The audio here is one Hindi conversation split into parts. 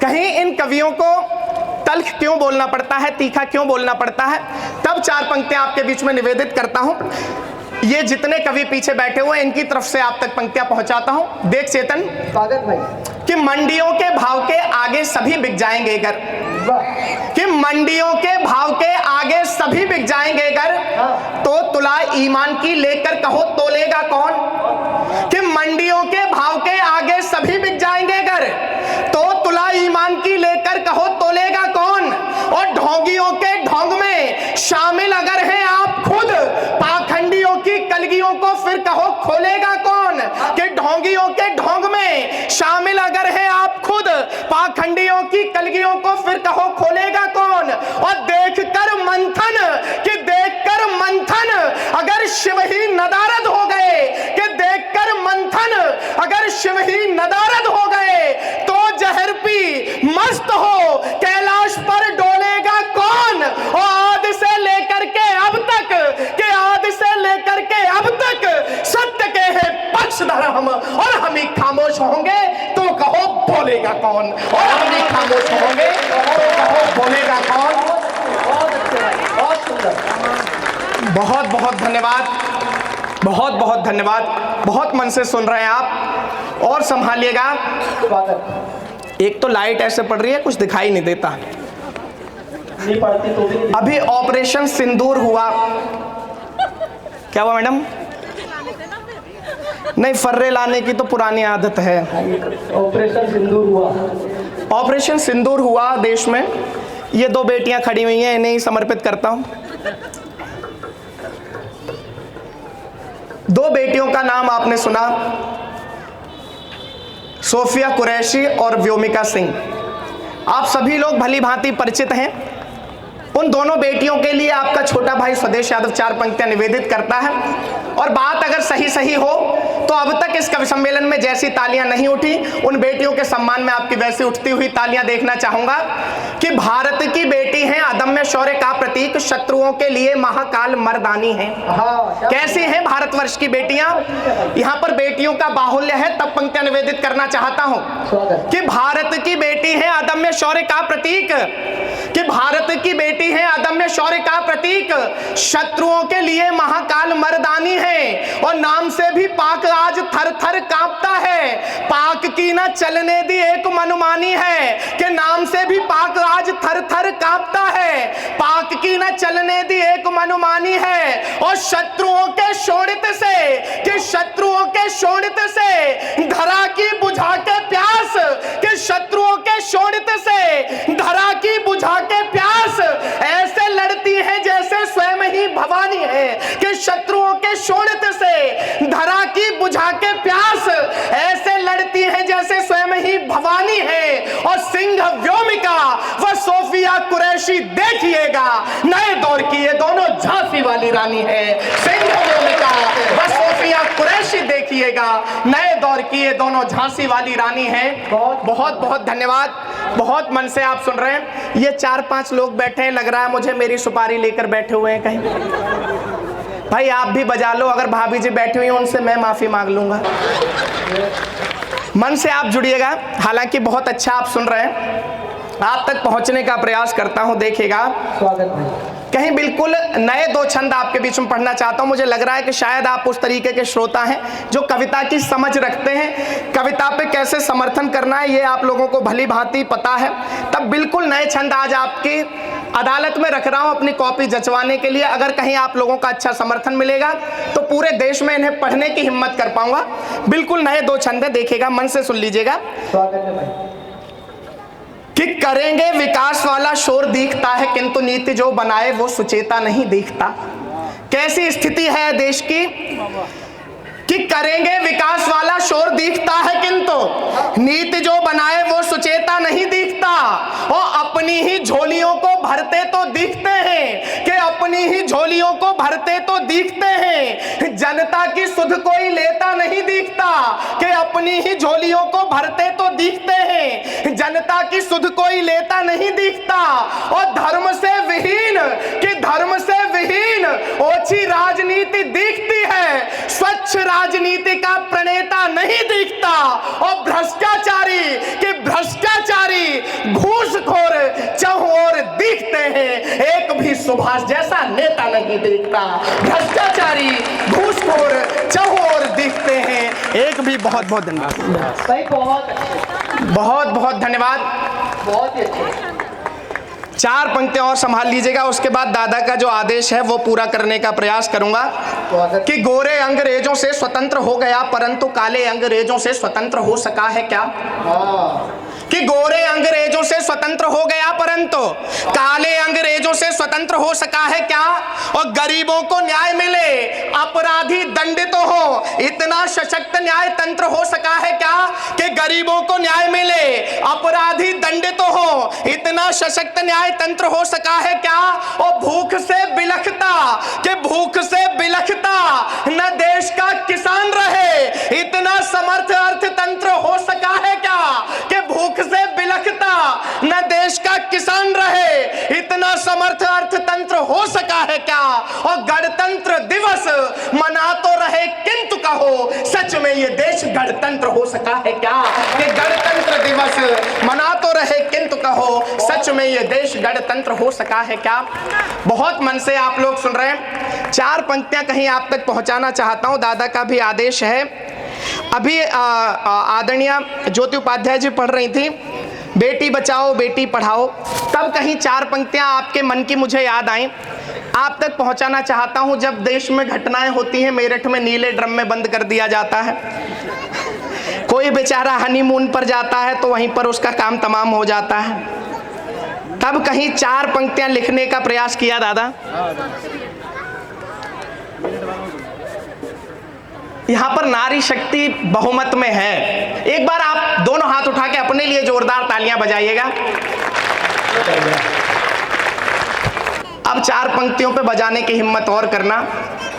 कहीं इन कवियों को तल्ख क्यों बोलना पड़ता है, तीखा क्यों बोलना पड़ता है, तब चार पंक्तियां आपके बीच में निवेदित करता हूं। ये जितने कवि पीछे बैठे हुए इनकी तरफ से आप तक पंक्तियां पहुंचाता हूं। देख चेतन, स्वागत भाई। कि मंडियों के भाव के आगे सभी बिक जाएंगे घर, कि मंडियों के भाव के आगे सभी बिक जाएंगे घर, तो तुला ईमान की लेकर कहो तोलेगा कौन। कि मंडियों के भाव के आगे सभी बिक जाएंगे घर, तो तुला ईमान की लेकर कहो तोलेगा कौन। और ढोंगियों के ढोंग में शामिल अगर हैं आप खुद, पाखंडियों की कलगियों को फिर कहो खोलेगा कौन। कि ढोंगियों के ढोंग में शामिल अगर हैं आप खुद, पाखंडियों की कलगियों को फिर कहो खोलेगा कौन। और देखकर मंथन, कि देखकर मंथन अगर शिव ही नदारद हो गए, कि देखकर मंथन अगर शिव ही नदारद हो गए, तो जहर पी मस्त हो कैलाश पर डोलेगा कौन। और आदि से लेकर के अब तक, कि आदि से लेकर के अब तक सत्य के है पक्षधर हम, और हम ही खामोश होंगे तो कहो बोलेगा कौन। और हम ही खामोश होंगे तो कहो बोलेगा कौन। बहुत सुंदर। बहुत बहुत धन्यवाद, बहुत बहुत धन्यवाद। बहुत मन से सुन रहे हैं आप, और संभालिएगा। स्वागत। एक तो लाइट ऐसे पड़ रही है कुछ दिखाई नहीं देता। नहीं पढ़ती तो भी अभी ऑपरेशन सिंदूर हुआ, क्या हुआ मैडम? नहीं, फर्रे लाने की तो पुरानी आदत है। ऑपरेशन सिंदूर हुआ। ऑपरेशन सिंदूर हुआ देश में। ये दो बेटियां खड़ी हुई हैं, इन्हें ही समर्पित करता हूं। दो बेटियों का नाम आपने सुना, सोफिया कुरैशी और व्योमिका सिंह। आप सभी लोग भली भांति परिचित हैं। उन दोनों बेटियों के लिए आपका छोटा भाई स्वदेश यादव चार पंक्तियां निवेदित करता है। और बात अगर सही सही हो तो अब तक इस कवि सम्मेलन में जैसी तालियां नहीं उठी, उन बेटियों के सम्मान में आपकी वैसी उठती हुई तालियां देखना चाहूंगा। कि भारत की बेटी हैं अदम्य शौर्य का प्रतीक, शत्रुओं के लिए महाकाल मर्दानी है। कैसी हैं भारतवर्ष की बेटियां? यहां पर बेटियों का बाहुल्य है, तब पंक्तियां निवेदित करना चाहता हूं। कि भारत की बेटी है अदम्य शौर्य का प्रतीक, कि भारत की बेटी है अदम्य शौर्य का प्रतीक, शत्रुओं के लिए महाकाल मर्दानी है। और नाम से भी पाक आज थर थर कांपता है, पाक की ना चलने दी एक मनमानी है। कि नाम से भी पाक आज थर थर कांपता है, पाक की ना चलने दी एक मनमानी है। और शत्रुओं के शोणित से, कि शत्रुओं के शोणित से धरा की बुझा के प्यास, कि शत्रुओं के शोणित से धरा की बुझा के प्यास ऐसे लड़ती है जैसे स्वयं ही भवानी है। कि शत्रुओं के शोणित से धरा की बुझा के प्यास ऐसे लड़ती है जैसे स्वयं ही भवानी है। और सिंह व्योमिका व सोफिया कुरैशी देखिएगा, नए दौर की ये दोनों झांसी वाली रानी है। सिंह व्योमिका व सोफिया कुरैशी देखिएगा, नए दौर की ये दोनों झांसी वाली रानी है। बहुत बहुत धन्यवाद। बहुत मन से आप सुन रहे हैं। ये 4-5 लोग बैठे हैं, लग रहा है मुझे मेरी सुपारी लेकर बैठे हुए हैं कहीं। भाई आप भी बजा लो, अगर भाभी जी बैठी हुई हैं उनसे मैं माफी मांग लूंगा। मन से आप जुड़िएगा। हालांकि बहुत अच्छा आप सुन रहे हैं, आप तक पहुंचने का प्रयास करता हूं। देखिएगा, स्वागत भाई। कहीं बिल्कुल नए दो छंद आपके बीच में पढ़ना चाहता हूं। मुझे लग रहा है कि शायद आप उस तरीके के श्रोता हैं जो कविता की समझ रखते हैं, कविता पे कैसे समर्थन करना है ये आप लोगों को भली भांति पता है। तब बिल्कुल नए छंद आज आपकी अदालत में रख रहा हूं अपनी कॉपी जचवाने के लिए। अगर कहीं आप लोगों का अच्छा समर्थन मिलेगा तो पूरे देश में इन्हें पढ़ने की हिम्मत कर पाऊंगा। बिल्कुल नए दो छंद है, देखिएगा, मन से सुन लीजिएगा। स्वागत है भाई। कि करेंगे विकास वाला शोर दिखता है, किंतु नीति जो बनाए वो सुचेता नहीं दिखता। कैसी स्थिति है देश की? कि करेंगे विकास वाला शोर दिखता है, किंतु नीति जो बनाए वो सुचेता नहीं दिखता। और अपनी ही झोलियों को भरते तो दिखते हैं, कि अपनी ही झोलियों को भरते तो दिखते हैं, जनता की सुध कोई लेता नहीं दिखता। कि अपनी ही झोलियों को भरते तो दिखते हैं, जनता की सुध कोई लेता नहीं दिखता। और धर्म से विहीन, कि धर्म से विहीन ओछी राजनीति दिखती है, स्वच्छ राजनीति का प्रणेता नहीं दिखता। और भ्रष्टाचारी, कि भ्रष्टाचारी सुभाष जैसा नेता नहीं देखता, भ्रष्टाचारी घूसखोर चहुओर दिखते हैं। एक भी बहुत बहुत धन्यवाद भाई, बहुत अच्छे, बहुत बहुत धन्यवाद। बहुत ही अच्छे। 4 पंक्तियां और संभाल लीजिएगा, उसके बाद दादा का जो आदेश है वो पूरा करने का प्रयास करूंगा कि गोरे अंग्रेजों से स्वतंत्र हो गया परंतु काले अंग्रेजों से स्वतंत्र हो सका है क्या? कि गोरे अंग्रेजों से स्वतंत्र हो गया परंतु काले अंग्रेजों से स्वतंत्र हो सका है क्या? और गरीबों को न्याय मिले, अपराधी दंडित हो, इतना सशक्त न्याय तंत्र हो सका है क्या? कि गरीबों को न्याय मिले, अपराधी दंडित हो, इतना सशक्त न्याय तंत्र हो सका है क्या? और भूख से बिलखता, कि भूख से बिलखता न देश का किसान रहे, इतना समर्थ अर्थतंत्र हो सका है क्या? कि भूख से बिलखता न देश का किसान रहे, इतना समर्थ अर्थतंत्र हो सका है क्या? और गणतंत्र दिवस मना तो रहे किंतु कहो, सच में ये देश गणतंत्र हो सका है क्या? कि गणतंत्र दिवस मना तो रहे किंतु कहो, सच में ये देश गणतंत्र हो सका है क्या? बहुत मन से आप लोग सुन रहे हैं। 4 पंक्तियां कहीं आप तक पहुंचाना चाहता हूं, दादा का भी आदेश है। अभी आदरणीय ज्योति उपाध्याय जी पढ़ रही थी, बेटी बचाओ बेटी पढ़ाओ, तब कहीं 4 पंक्तियां आपके मन की मुझे याद आई, आप तक पहुंचाना चाहता हूं। जब देश में घटनाएं होती हैं, मेरठ में नीले ड्रम में बंद कर दिया जाता है, कोई बेचारा हनीमून पर जाता है तो वहीं पर उसका काम तमाम हो जाता है, तब कहीं 4 पंक्तियां लिखने का प्रयास किया दादा। यहां पर नारी शक्ति बहुमत में है। एक बार आप दोनों हाथ उठा के अपने लिए जोरदार तालियां बजाइएगा। अब 4 पंक्तियों पे बजाने की हिम्मत और करना,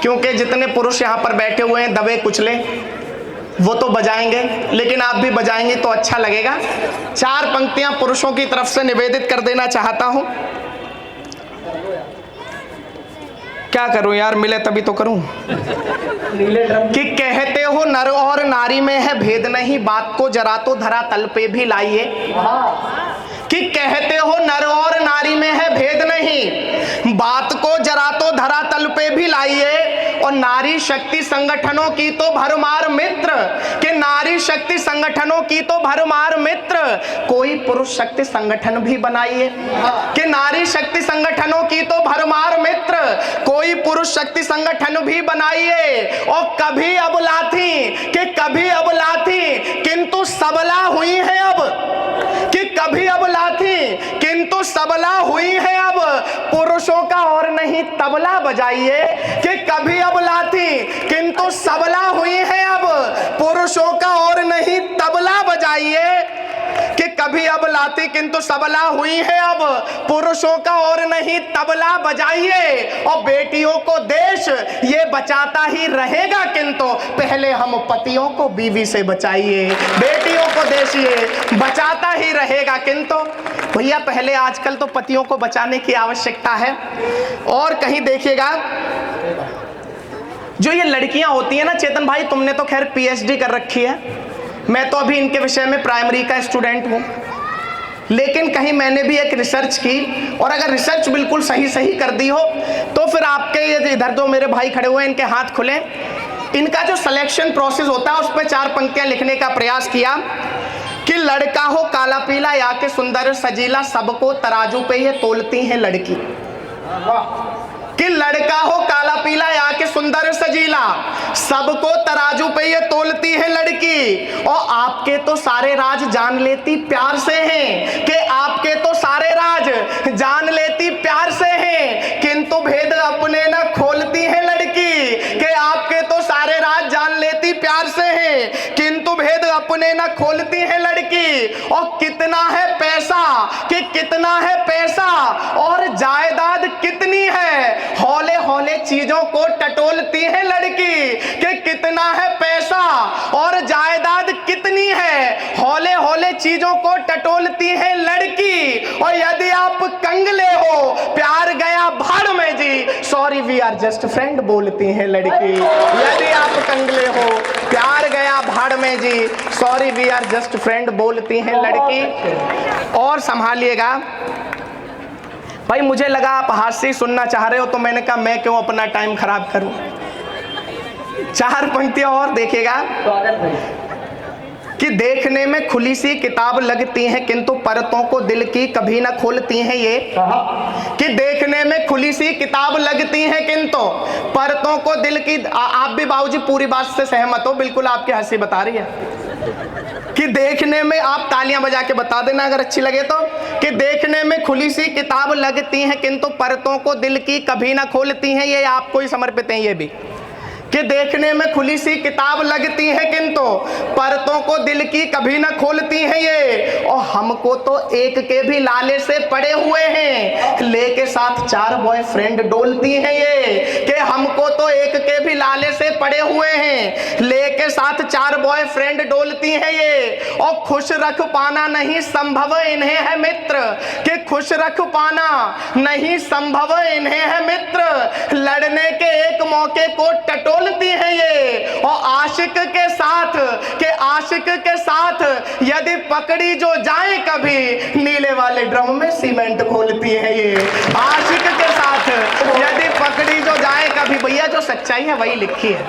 क्योंकि जितने पुरुष यहां पर बैठे हुए हैं दबे कुचले वो तो बजाएंगे, लेकिन आप भी बजाएंगे तो अच्छा लगेगा। 4 पंक्तियां पुरुषों की तरफ से निवेदित कर देना चाहता हूं। क्या करूं यार, मिले तभी तो करूं। कि कहते हो नर और नारी में है भेद नहीं, बात को जरा तो धरा तल पे भी लाइए। कि कहते हो नर और नारी में है भेद नहीं, बात को जरा तो धरा तल पे भी लाइए। और नारी शक्ति संगठनों की तो भरमार मित्र, कि नारी शक्ति संगठनों की तो भरमार मित्र, कोई पुरुष शक्ति संगठन भी बनाइए। कि नारी शक्ति संगठनों की तो भरमार मित्र, कोई पुरुष शक्ति संगठन भी बनाइए। और कभी अबला थी, कि कभी अबला थी किंतु सबला हुई है अब, कि कभी अबला थी किंतु सबला हुई है अब, पुरुषों का और नहीं तबला बजाइए। कि कभी अबला थी किंतु सबला हुई है अब, पुरुषों का और नहीं तबला बजाइए। कि कभी अबला थी किंतु सबला हुई है अब, पुरुषों का और नहीं तबला बजाइए। और बेटियों को देश ये बचाता ही रहेगा किंतु पहले हम पतियों को बीवी से बचाइए। बेटियों को देश ये बचाता ही रहेगा किंतु भैया पहले आजकल तो पतियों को बचाने की आवश्यकता है। और कहीं देखिएगा जो ये लड़कियां होती हैं ना, चेतन भाई तुमने तो खैर पीएचडी कर रखी है, मैं तो अभी इनके विषय में प्राइमरी का स्टूडेंट हूं, लेकिन कहीं मैंने भी एक रिसर्च की, और अगर रिसर्च बिल्कुल सही कर दी हो तो फिर आपके ये इधर जो मेरे भाई खड़े हुए हैं इनके हाथ खुले, इनका जो सिलेक्शन प्रोसेस होता है उस पर 4 पंक्तियां लिखने का प्रयास किया। कि लड़का हो काला पीला या के सुंदर सजीला, सबको तराजू पे ये तोलती है लड़की। कि लड़का हो काला पीला या के सुंदर सजीला, सबको तराजू पे ये तोलती है लड़की। और आपके तो सारे राज जान लेती प्यार से हैं, कि आपके तो सारे राज जान लेती प्यार से हैं, किंतु भेद अपने न खोलती है लड़की। कि आपके तो सारे राज जान लेती प्यार से हैं, किंतु भेद अपने न खोलती है लड़की। और कितना है पैसा, कि कितना है पैसा और जायदाद कितनी है, हौले हौले चीजों को टटोलती है लड़की। कि कितना है पैसा और जायदाद कितनी है, हौले हौले चीजों को टटोलती है लड़की। और यदि आप कंगले हो प्यार गया भाड़ में जी, sorry we are just friend बोलती है लड़की। यदि आप कंगले हो प्यार गया भाड़ में जी, sorry we are just friend बोलती है लड़की। और संभालिएगा भाई मुझे लगा आप हास्य सुनना चाह रहे हो, तो मैंने कहा मैं क्यों अपना टाइम खराब करूं। 4 पंक्तियां और देखिएगा स्वागत भाई। कि देखने में खुली सी किताब लगती हैं किंतु परतों को दिल की कभी ना खोलती हैं ये। कि देखने में खुली सी किताब लगती हैं किंतु परतों को दिल की आप भी बाबूजी पूरी बात से सहमत हो, बिल्कुल आपकी हंसी बता रही है कि देखने में, आप तालियां बजा के बता देना अगर अच्छी लगे तो, कि देखने में खुली सी किताब लगती हैं किंतु परतों को दिल की कभी ना खोलती हैं ये। आपको ही समर्पित हैं ये भी, कि देखने में खुली सी किताब लगती है किंतु परतों को दिल की कभी ना खोलती हैं ये। और हमको तो एक के भी लाले से पड़े हुए हैं, लेके साथ 4 बॉयफ्रेंड डोलती हैं ये। कि हमको तो एक के भी लाले से पड़े हुए हैं, लेके साथ 4 बॉयफ्रेंड डोलती हैं ये। और खुश रख पाना नहीं संभव इन्हें है मित्र, कि खुश रख पाना नहीं संभव इन्हें है मित्र। लड़ने के एक मौके को टटोलती हैं ये। और आशिक के साथ यदि पकड़ी जो जाए कभी, नीले वाले ड्रम में सीमेंट घोलती हैं ये। आशिक के साथ यदि पकड़ी जो जाए कभी, भैया जो सच्चाई है वही लिखी है।